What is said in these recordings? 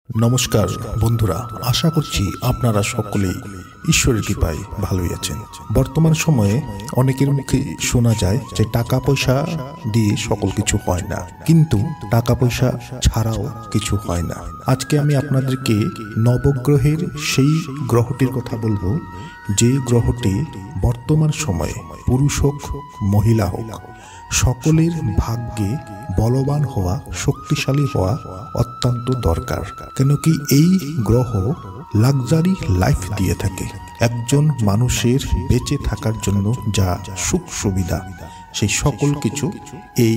নমস্কার বন্ধুরা, আশা করছি আপনারা সকলেই ঈশ্বরের কৃপায় ভালোই আছেন। বর্তমান সময়ে অনেকের মুখে শোনা যায় যে টাকা পয়সা দিয়ে সকল কিছু হয় না, কিন্তু টাকা পয়সা ছাড়াও কিছু হয় না। আজকে আমি আপনাদেরকে নবগ্রহের সেই গ্রহটির কথা বলবো, যে গ্রহটি বর্তমান সময়ে পুরুষ হোক মহিলা হোক সকলের ভাগ্যে বলবান হওয়া, শক্তিশালী হওয়া অত্যন্ত দরকার। কেন কি এই গ্রহ লাক্সারি লাইফ দিয়ে থাকে। একজন মানুষের বেঁচে থাকার জন্য যা সুখ সুবিধা সেই সকল কিছু এই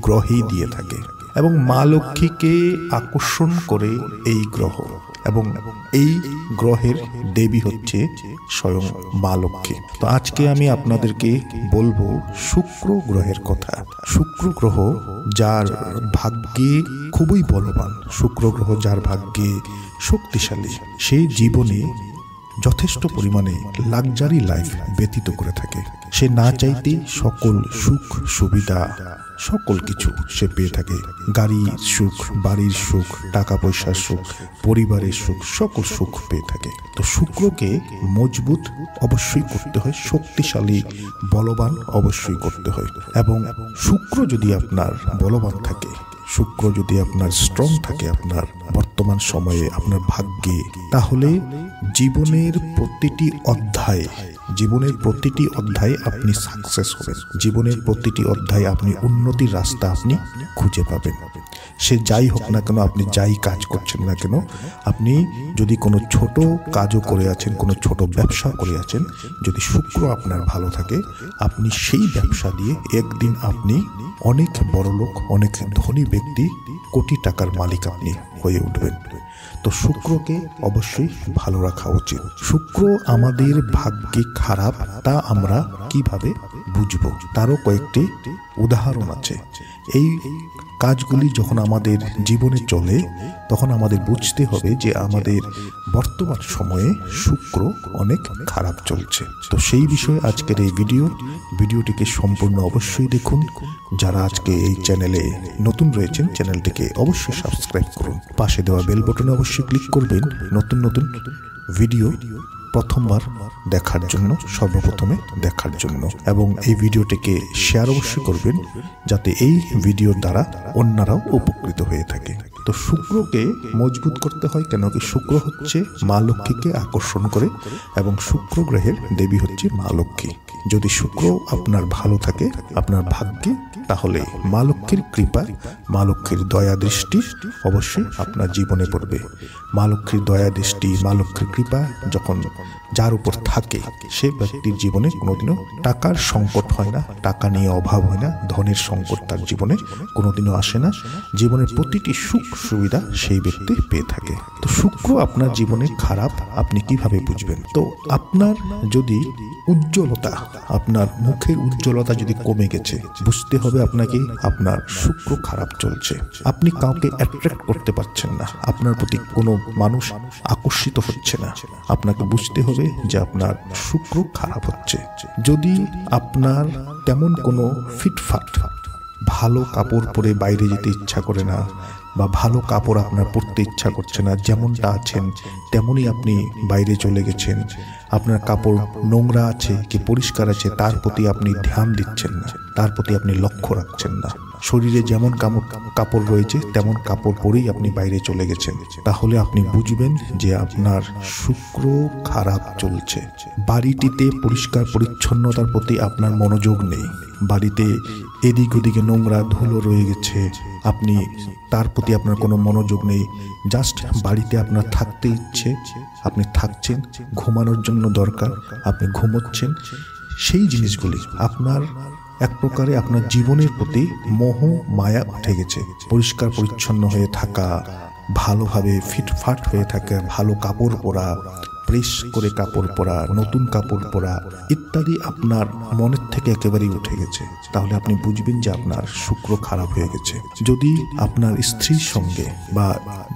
গ্রহেই দিয়ে থাকে, এবং মা লক্ষ্মীকে আকর্ষণ করে এই গ্রহ, এবং এই গ্রহের দেবী হচ্ছে স্বয়ং মা লক্ষ্মী। তো আজকে আমি আপনাদেরকে বলবো শুক্র গ্রহের কথা। শুক্র গ্রহ যার ভাগ্যে খুবই বলবান, শুক্র গ্রহ যার ভাগ্যে শক্তিশালী, সেই জীবনে যথেষ্ট পরিমাণে লাক্সারি লাইফ ব্যতীত করে থাকে। সে না চাইতে সকল সুখ সুবিধা সকল কিছু সে পেয়ে থাকে। গাড়ির সুখ, বাড়ির সুখ, টাকা পয়সার সুখ, পরিবারের সুখ, সকল সুখ পেয়ে থাকে। তো শুক্রকে মজবুত অবশ্যই করতে হয়, শক্তিশালী বলবান অবশ্যই করতে হয়। এবং শুক্র যদি আপনার বলবান থাকে, শুক্র যদি আপনার স্ট্রং থাকে আপনার বর্তমান সময়ে আপনার ভাগ্যে, তাহলে জীবনের প্রতিটি অধ্যায়ে আপনি সাকসেস হবেন। জীবনের প্রতিটি অধ্যায়ে আপনি উন্নতির রাস্তা আপনি খুঁজে পাবেন। সে যাই হোক না কেন, আপনি যাই কাজ করছেন না কেন, আপনি যদি কোনো ছোট কাজও করে আছেন, কোনো ছোট ব্যবসা করে আছেন, যদি শুক্র আপনার ভালো থাকে, আপনি সেই ব্যবসা দিয়ে একদিন আপনি অনেক বড় লোক, অনেক ধনী ব্যক্তি, কোটি টাকার মালিক আপনি হয়ে উঠবেন। তো শুক্রকে অবশ্যই ভালো রাখা উচিত। শুক্র আমাদের ভাগ্যে খারাপ তা আমরা কিভাবে বুঝবো, তারও কয়েকটি উদাহরণ আছে। এই কাজগুলি যখন আমাদের জীবনে চলে, তখন আমাদের বুঝতে হবে যে আমাদের বর্তমান সময়ে শুক্র অনেক খারাপ চলছে। তো সেই বিষয়ে আজকের এই ভিডিওটিকে সম্পূর্ণ অবশ্যই দেখুন। যারা আজকে এই চ্যানেলে নতুন রয়েছেন, চ্যানেলটিকে অবশ্যই সাবস্ক্রাইব করুন। পাশে দেওয়া বেল বাটনে অবশ্যই ক্লিক করবেন নতুন ভিডিও প্রথমবার দেখার জন্য, সর্বপ্রথমে দেখার জন্য। এবং এই ভিডিওটিকে শেয়ার অবশ্যই করবেন, যাতে এই ভিডিওর দ্বারা অন্যরাও উপকৃত হয়ে থাকে। তো শুক্রকে মজবুত করতে হয়, কেন কি শুক্র হচ্ছে মা লক্ষ্মীকে আকর্ষণ করে, এবং শুক্র গ্রহের দেবী হচ্ছে মা লক্ষ্মী। যদি শুক্র আপনার ভালো থাকে আপনার ভাগ্যে, তাহলে মা লক্ষ্মীর কৃপা, মা লক্ষ্মীর দয়া দৃষ্টি অবশ্যই আপনার জীবনে পড়বে। মা লক্ষ্মীর দয়া দৃষ্টি, মা লক্ষ্মীর কৃপা যখন যার উপর থাকে, সে ব্যক্তির জীবনে কোনোদিনও টাকার সংকট হয় না, টাকা নিয়ে অভাব হয় না, ধনের সংকট তার জীবনে কোনোদিনও আসে না। জীবনের প্রতিটি সুখ সুবিধা সেই ব্যক্তি পেয়ে থাকে। তো শুক্র আপনার জীবনে খারাপ আপনি কিভাবে বুঝবেন? তো আপনার যদি উজ্জ্বলতা, আপনার মুখের উজ্জ্বলতা যদি কমে গেছে, বুঝতে হবে আপনাকে আপনার শুক্র খারাপ চলছে। আপনি কাউকে অ্যাট্রাক্ট করতে পারছেন না, আপনার প্রতি কোনো মানুষ আকর্ষিত হচ্ছে না, আপনাকে বুঝতে হবে যে আপনার শুক্র খারাপ হচ্ছে। যদি আপনার তেমন কোনো ফিটফাট ভালো কাপড় পরে বাইরে যেতে ইচ্ছা করে না, বা ভালো কাপড় আপনার পরতে ইচ্ছা করছে না, যেমনটা আছেন তেমনই আপনি বাইরে চলে গেছেন, আপনার কাপড় নোংরা আছে কি পরিষ্কার আছে তার প্রতি আপনি ধ্যান দিচ্ছেন না, তার প্রতি আপনি লক্ষ্য রাখছেন না, শরীরে যেমন কাপড় রয়েছে তেমন কাপড় পরেই আপনি বাইরে চলে গেছেন, তাহলে আপনি বুঝবেন যে আপনার শুক্র খারাপ চলছে। বাড়িটিতে পরিষ্কার পরিচ্ছন্নতার প্রতি আপনার মনোযোগ নেই, বাড়িতে এদিক ওদিকে নোংরা ধুলো রয়ে গেছে, আপনি তার প্রতি আপনার কোনো মনোযোগ নেই। জাস্ট বাড়িতে আপনার থাকতে ইচ্ছে, আপনি থাকছেন, ঘুমানোর জন্য দরকার, আপনি ঘুমোচ্ছেন। সেই জিনিসগুলি আপনার এক প্রকারে আপনার জীবনের প্রতি মোহ মায়া উঠে গেছে। পরিষ্কার পরিচ্ছন্ন হয়ে থাকা, ভালোভাবে ফিটফাট হয়ে থাকা, ভালো কাপড় পরা, প্রেস করে কাপড় পরা, নতুন কাপড় পরা ইত্যাদি আপনার মনের থেকে একেবারেই উঠে গেছে, তাহলে আপনি বুঝবেন যে আপনার শুক্র খারাপ হয়ে গেছে। যদি আপনার স্ত্রীর সঙ্গে, বা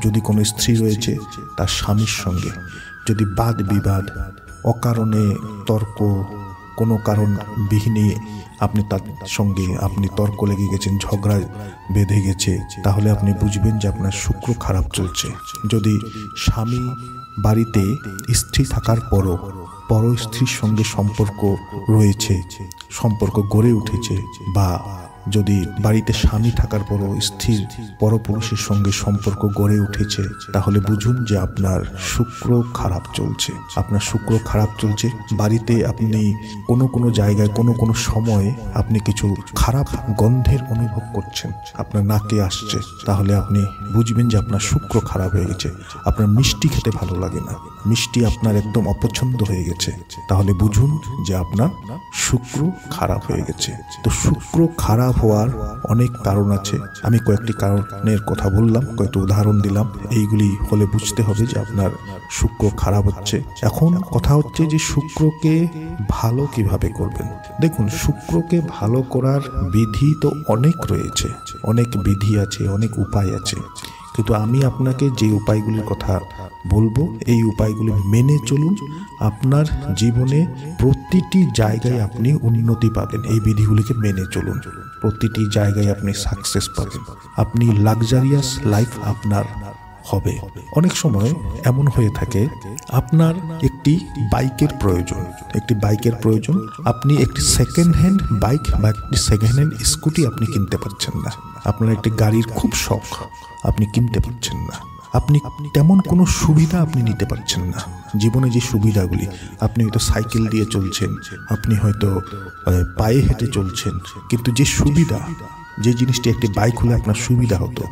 যদি কোনো স্ত্রী রয়েছে তার স্বামীর সঙ্গে যদি বাদ বিবাদ, অকারণে তর্ক, কোনো কারণ বিহীনে আপনি তার সঙ্গে আপনি তর্ক লেগে গেছেন, ঝগড়া বেঁধে গেছে, তাহলে আপনি বুঝবেন যে আপনার শুক্র খারাপ চলছে। যদি স্বামী বাড়িতে স্ত্রী থাকার পরও পর স্ত্রীর সঙ্গে সম্পর্ক রয়েছে, সম্পর্ক গড়ে উঠেছে, বা যদি বাড়িতে স্বামী থাকার পরও স্ত্রীর পরপুরুষের সঙ্গে সম্পর্ক গড়ে উঠেছে, তাহলে বুঝুন যে আপনার শুক্র খারাপ চলছে। আপনার শুক্র খারাপ চলছে। বাড়িতে আপনি কোনো জায়গায় কোনো সময়ে আপনি কিছু খারাপ গন্ধের অনুভব করছেন, আপনার নাকে আসছে, তাহলে আপনি বুঝবেন যে আপনার শুক্র খারাপ হয়ে গেছে। আপনার মিষ্টি খেতে ভালো লাগে না, মিষ্টি আপনার একদম অপছন্দ হয়ে গেছে, তাহলে বুঝুন যে আপনার শুক্র খারাপ হয়ে গেছে। তো শুক্র খারাপ হওয়ার অনেক কারণ আছে। আমি কয়েকটি কারণের কথা বললাম, কয়েকটি উদাহরণ দিলাম। এইগুলি হলে বুঝতে হবে যে আপনার শুক্র খারাপ হচ্ছে। এখন কথা হচ্ছে যে শুক্রকে ভালো কিভাবে করবেন। দেখুন, শুক্রকে ভালো করার বিধি তো অনেক রয়েছে, অনেক বিধি আছে, অনেক উপায় আছে, কিন্তু আমি আপনাকে যে উপায়গুলির কথা বলবো, এই উপায়গুলি মেনে চলুন। আপনার জীবনে প্রতিটি জায়গায় আপনি উন্নতি পাবেন। এই বিধিগুলিকে মেনে চলুন, প্রতিটি জায়গায় আপনি সাকসেস পাবেন, আপনি লাক্সারিয়াস লাইফ আপনার হবে। অনেক সময় এমন হয়ে থাকে, আপনার একটি বাইকের প্রয়োজন, আপনি একটি সেকেন্ড হ্যান্ড বাইক বা একটি সেকেন্ড হ্যান্ড স্কুটি আপনি কিনতে পারছেন না। আপনার একটি গাড়ির খুব শখ, আপনি কিনতে পারছেন না। আপনি তেমন কোনো সুবিধা আপনি নিতে পারছেন না। জীবনে যে সুবিধাগুলি, আপনি হয়তো সাইকেল দিয়ে চলছেন, আপনি হয়তো পায়ে হেঁটে চলছেন, কিন্তু যে সুবিধা, যে জিনিসটি একটি বাইক হলে আপনার সুবিধা হতো,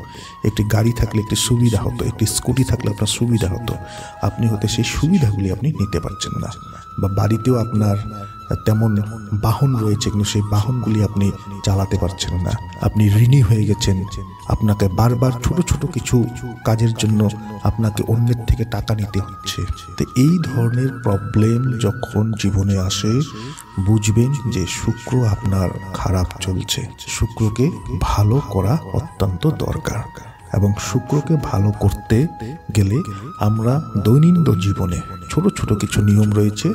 একটি গাড়ি থাকলে একটি সুবিধা হতো, একটি স্কুটি থাকলে আপনার সুবিধা হতো, আপনি হয়তো সেই সুবিধাগুলি আপনি নিতে পারছেন না। বা বাড়িতেও আপনার তেমন বাহন রয়েছে, কিন্তু সেই বাহনগুলি আপনি চালাতে পারছেন না। আপনি ঋণী হয়ে গেছেন, আপনাকে বারবার ছোট ছোট কিছু কাজের জন্য আপনাকে অন্যের থেকে টাকা নিতে হচ্ছে। তো এই ধরনের প্রবলেম যখন জীবনে আসে, বুঝবেন যে শুক্র আপনার খারাপ চলছে। শুক্রকে ভালো করা অত্যন্ত দরকার, এবং শুক্রকে ভালো করতে গেলে আমরা দৈনন্দিন জীবনে ছোট ছোট কিছু নিয়ম রয়েছে,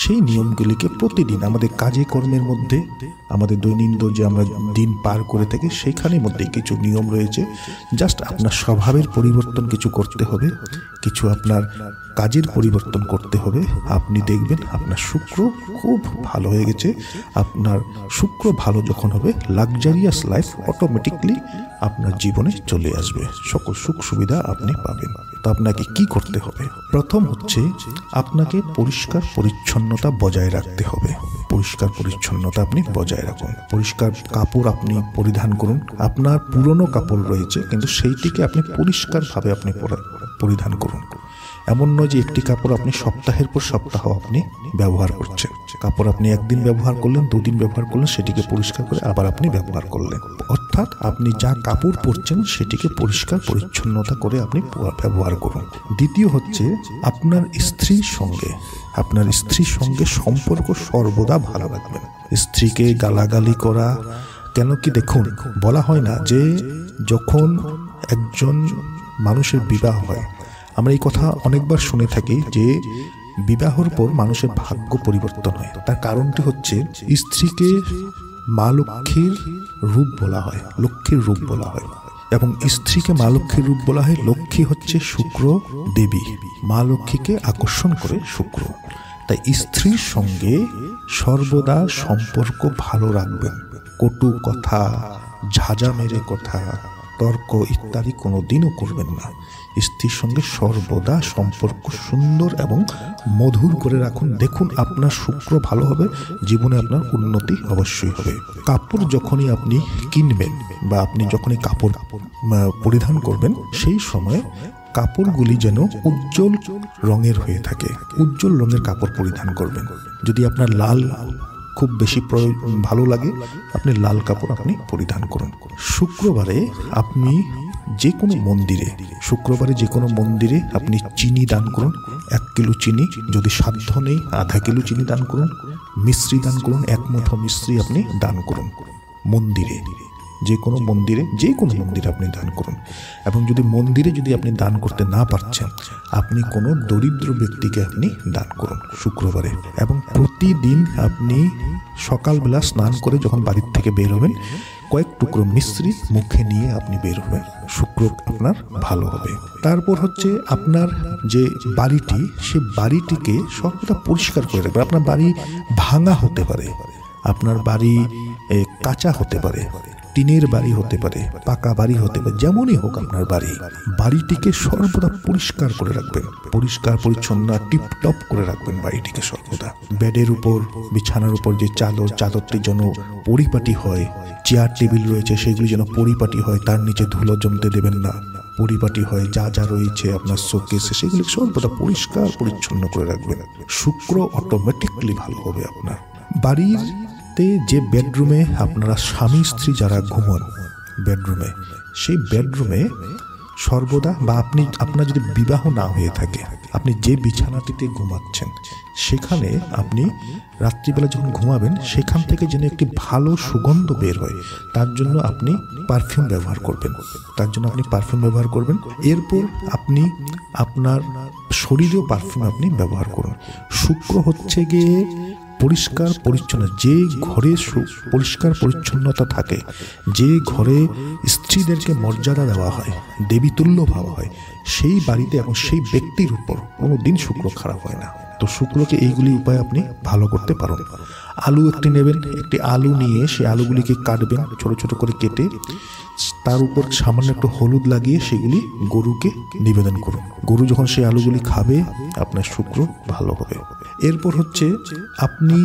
সেই নিয়মগুলিকে প্রতিদিন আমাদের কাজে কর্মের মধ্যে, আমাদের দৈনন্দিন যে আমরা দিন পার করে থাকি সেইখানের মধ্যে কিছু নিয়ম রয়েছে। জাস্ট আপনার স্বভাবের পরিবর্তন কিছু করতে হবে, কিছু আপনার কাজের পরিবর্তন করতে হবে। আপনি দেখবেন আপনার শুক্র খুব ভালো হয়ে গেছে। আপনার শুক্র ভালো যখন হবে, লাক্সারিয়াস লাইফ অটোমেটিকলি আপনার জীবনে চলে আসবে, সকল সুখ সুবিধা আপনি পাবেন। তো আপনাকে কি করতে হবে? প্রথম হচ্ছে আপনাকে পরিষ্কার পরিচ্ছন্নতা বজায় রাখতে হবে। পরিষ্কার পরিচ্ছন্নতা আপনি বজায় রাখুন। পরিষ্কার কাপড় আপনি পরিধান করুন। আপনার পুরনো কাপড় রয়েছে, কিন্তু সেইটিকে আপনি পরিষ্কারভাবে আপনি পরিধান করুন। এমন নয় যে একটি কাপড় আপনি সপ্তাহের পর সপ্তাহ আপনি ব্যবহার করছেন। কাপড় আপনি একদিন ব্যবহার করলেন, দুদিন ব্যবহার করলেন, সেটিকে পরিষ্কার করে আবার আপনি ব্যবহার করলেন। অর্থাৎ আপনি যা কাপড় পরছেন সেটিকে পরিষ্কার পরিচ্ছন্নতা করে আপনি ব্যবহার করুন। দ্বিতীয় হচ্ছে আপনার স্ত্রীর সঙ্গে সম্পর্ক সর্বদা ভালো রাখবেন। স্ত্রীকে গালাগালি করা, কেন কি দেখুন, বলা হয় না যে যখন একজন মানুষের বিবাহ হয়, আমরা এই কথা অনেকবার শুনে থাকি যে বিবাহর পর মানুষের ভাগ্য পরিবর্তন হয়। তার কারণটি হচ্ছে স্ত্রীকে মা লক্ষ্মীর রূপ বলা হয়, লক্ষ্মীর রূপ বলা হয়, এবং স্ত্রীকে মা লক্ষ্মীর রূপ বলা হয়। লক্ষ্মী হচ্ছে শুক্র দেবী, মা লক্ষ্মীকে আকর্ষণ করে শুক্র। তাই স্ত্রীর সঙ্গে সর্বদা সম্পর্ক ভালো রাখবেন। কটু কথা, ঝাঁঝা মেরে কথা, তর্ক ইত্যাদি কোনোদিনও করবেন না। স্ত্রীর সঙ্গে সর্বদা সম্পর্ক সুন্দর এবং মধুর করে রাখুন। দেখুন আপনার শুক্র ভালো হবে, জীবনে আপনার উন্নতি অবশ্যই হবে। কাপড় যখনই আপনি কিনবেন বা আপনি যখনই কাপড় পরিধান করবেন, সেই সময় কাপড়গুলি যেন উজ্জ্বল রঙের হয়ে থাকে। উজ্জ্বল রঙের কাপড় পরিধান করবেন। যদি আপনার লাল খুব বেশি ভালো লাগে, আপনি লাল কাপড় আপনি পরিধান করুন। শুক্রবারে আপনি যে কোনো মন্দিরে আপনি চিনি দান করুন। 1 কিলো চিনি, যদি সাধ্য নেই আধা কিলো চিনি দান করুন। মিশ্রি দান করুন, 1 মুঠো মিশ্রি আপনি দান করুন মন্দিরে। যে কোনো মন্দিরে আপনি দান করুন। এবং যদি মন্দিরে যদি আপনি দান করতে না পারছেন, আপনি কোনো দরিদ্র ব্যক্তিকে আপনি দান করুন শুক্রবারে। এবং প্রতিদিন আপনি সকালবেলা স্নান করে যখন বাড়ির থেকে বের হবেন, কয়েক টুকরো মিশ্রি মুখে নিয়ে আপনি বের হবেন, শুক্র আপনার ভালো হবে। তারপর হচ্ছে আপনার যে বাড়িটি, সে বাড়িটিকে সর্বদা পরিষ্কার করে রাখবেন। আপনার বাড়ি ভাঙা হতে পারে, আপনার বাড়ি কাঁচা হতে পারে, টিনের বাড়ি হতে পারে, পাকা বাড়ি হতে পারে, যেমনই হোক আপনার বাড়িটিকে সর্বদা পরিষ্কার করে রাখবেন, পরিষ্কার পরিচ্ছন্ন টিপটপ করে রাখবেন বাড়িটিকে সর্বদা। বেডের উপর, বিছানার উপর যে চাদরটি যেন পরিপাটি হয়, চেয়ার টেবিল রয়েছে সেগুলি যেন পরিপাটি হয়, তার নিচে ধুলো জমতে দেবেন না, পরিপাটি হয়। যা যা রয়েছে আপনার শোকেসে সেগুলি সর্বদা পরিষ্কার পরিচ্ছন্ন করে রাখবেন। শুক্র অটোমেটিকলি ভালো হবে আপনার। বাড়িতে যে বেডরুমে আপনারা স্বামী স্ত্রী যারা ঘুমান বেডরুমে, সেই বেডরুমে সর্বদা, বা আপনার যদি বিবাহ না হয়ে থাকে, আপনি যে বিছানাটিতে ঘুমাচ্ছেন সেখানে আপনি রাত্রিবেলা যখন ঘুমাবেন, সেখান থেকে যেন একটি ভালো সুগন্ধ বের হয়, তার জন্য আপনি পারফিউম ব্যবহার করবেন। এরপর আপনি আপনার শরীরেও পারফিউম আপনি ব্যবহার করুন। শুক্র হচ্ছে গিয়ে পরিষ্কার পরিচ্ছন্ন। যে ঘরে পরিষ্কার পরিচ্ছন্নতা থাকে, যে ঘরে স্ত্রীদেরকে মর্যাদা দেওয়া হয়, দেবীতুল্য ভাবা হয়, সেই বাড়িতে এবং সেই ব্যক্তির উপর কোনো দিন শুক্র খারাপ হয় না। তো শুক্রকে এইগুলি উপায় আপনি ভালো করতে পারেন। আলু একটি নেবেন, একটি আলু নিয়ে সেই আলুগুলিকে কাটবেন, ছোট ছোট করে কেটে তার উপর সামান্য একটু হলুদ লাগিয়ে সেগুলি গরুকে নিবেদন করুন। গরু যখন সেই আলুগুলি খাবে, আপনার শুক্র ভালো হবে। এরপর হচ্ছে আপনি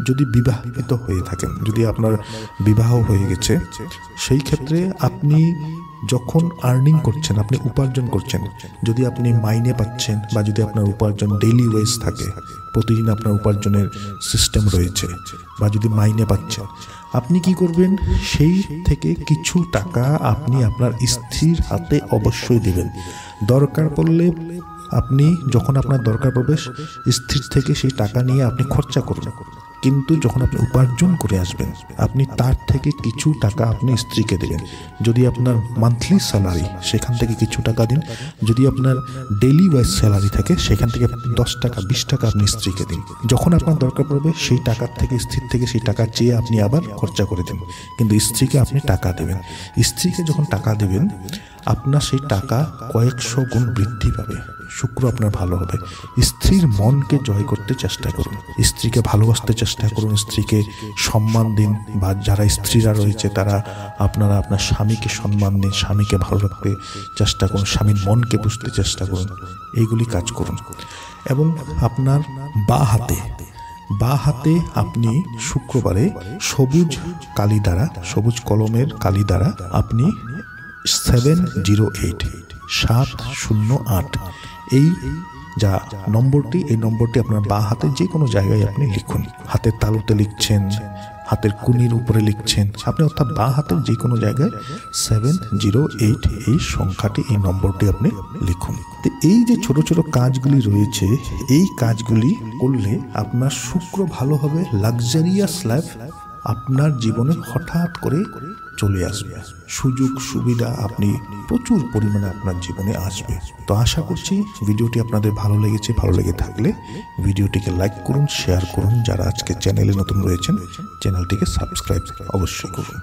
যদি বিবাহিত হয়ে থাকেন, যদি আপনার বিবাহ হয়ে গেছে, সেই ক্ষেত্রে আপনি যখন আর্নিং করছেন, আপনি উপার্জন করছেন, যদি আপনি মাইনে পাচ্ছেন বা যদি আপনার উপার্জন ডেইলি ওয়েজ থাকে, প্রতিদিন আপনার উপার্জনের সিস্টেম রয়েছে, বা যদি মাইনে পাচ্ছেন, আপনি কি করবেন, সেই থেকে কিছু টাকা আপনি আপনার স্ত্রীর হাতে অবশ্যই দেবেন। দরকার পড়লে আপনি যখন আপনার দরকার পড়বে, স্ত্রীর থেকে সেই টাকা নিয়ে আপনি খরচা করুন, কিন্তু যখন আপনি উপার্জন করে আসবেন, আপনি তার থেকে কিছু টাকা আপনি স্ত্রীকে দেবেন। যদি আপনার মান্থলি স্যালারি, সেখান থেকে কিছু টাকা দিন। যদি আপনার ডেইলি ওয়াইজ স্যালারি থাকে, সেখান থেকে 10 টাকা 20 টাকা আপনি স্ত্রীকে দিন। যখন আপনার দরকার পড়বে, সেই টাকার থেকে, স্ত্রীর থেকে সেই টাকা চেয়ে আপনি আবার খরচা করে দেন, কিন্তু স্ত্রীকে আপনি টাকা দেবেন। স্ত্রীকে যখন টাকা দেবেন, আপনার সেই টাকা কয়েকশো গুণ বৃদ্ধি পাবে। শুক্র আপনার ভালো হবে। স্ত্রীর মনকে জয় করতে চেষ্টা করুন, স্ত্রীকে ভালোবাসতে চেষ্টা করুন, স্ত্রীকে সম্মান দিন। বা যারা স্ত্রীরা রয়েছে তারা আপনারা আপনার স্বামীকে সম্মান দিন, স্বামীকে ভালো রাখতে চেষ্টা করুন, স্বামীর মনকে বুঝতে চেষ্টা করুন, এইগুলি কাজ করুন। এবং আপনার বা হাতে আপনি শুক্রবারে সবুজ কালি দ্বারা, সবুজ কলমের কালি দ্বারা আপনি 708 এই যা নম্বরটি, এই নম্বরটি আপনার বা হাতে যে কোনো জায়গায় আপনি লিখুন। হাতের তালুতে লিখছেন, হাতের কুনির উপরে লিখছেন, আপনি অর্থাৎ বা হাতের যে কোনো জায়গায় 708 এই সংখ্যাটি, এই নম্বরটি আপনি লিখুন। তো এই যে ছোট ছোট কাজগুলি রয়েছে, এই কাজগুলি করলে আপনার শুক্র ভালো হবে। লাক্সারিয়াস লাইফ আপনার জীবনে হঠাৎ করে চলে আসবে, সুযোগ সুবিধা আপনি প্রচুর পরিমাণে আপনার জীবনে আসবে। তো আশা করছি ভিডিওটি আপনাদের ভালো লেগেছে। ভালো লেগে থাকলে ভিডিওটিকে লাইক করুন, শেয়ার করুন। যারা আজকে চ্যানেলে নতুন রয়েছেন, চ্যানেলটিকে সাবস্ক্রাইব অবশ্যই করুন।